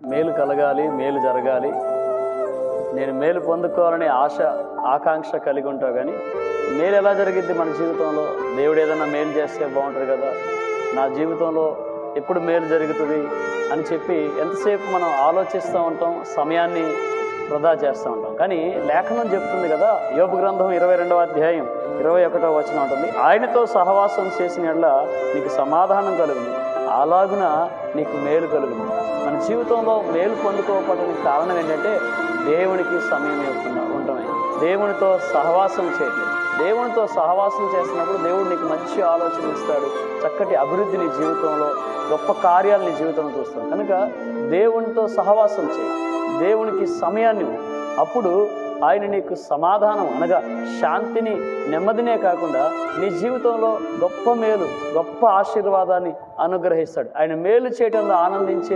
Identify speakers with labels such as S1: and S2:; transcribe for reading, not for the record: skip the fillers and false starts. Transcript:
S1: మేలు కలగాలి, మేలు జరగాలి, నేను మేలు పొందుకోవాలనే ఆకాంక్ష కలిగి ఉంటావు. కానీ మేలు ఎలా జరిగిద్ది మన జీవితంలో? దేవుడు ఏదైనా మేలు చేస్తే బాగుంటుంది కదా, నా జీవితంలో ఎప్పుడు మేలు జరుగుతుంది అని చెప్పి ఎంతసేపు మనం ఆలోచిస్తూ ఉంటాం, సమయాన్ని వృధా చేస్తూ ఉంటాం. కానీ లేఖనం చెప్తుంది కదా, యోబు గ్రంథం 22వ అధ్యాయం 21వ వచనం ఉంటుంది, ఆయనతో సహవాసం చేసిన యెడల నీకు సమాధానం కలుగును, అలాగున నీకు మేలు కలుగును. మన జీవితంలో మేలు పొందుకోకపోవడానికి కారణం ఏంటంటే దేవునికి సమయం ఇవ్వకుండా ఉండటమే, దేవునితో సహవాసం చేయట్లేదు. దేవునితో సహవాసం చేస్తున్నప్పుడు దేవుడు నీకు మంచి ఆలోచన ఇస్తాడు, చక్కటి అభివృద్ధి నీ జీవితంలో, గొప్ప కార్యాలు నీ జీవితంలో చూస్తాడు. కనుక దేవునితో సహవాసం చేయి, దేవునికి సమయాన్ని ఇవ్వు. అప్పుడు ఆయన నీకు సమాధానం అనగా శాంతిని, నెమ్మదినే కాకుండా నీ జీవితంలో గొప్ప మేలు, గొప్ప ఆశీర్వాదాన్ని అనుగ్రహిస్తాడు. ఆయన మేలు చేయడంలో ఆనందించే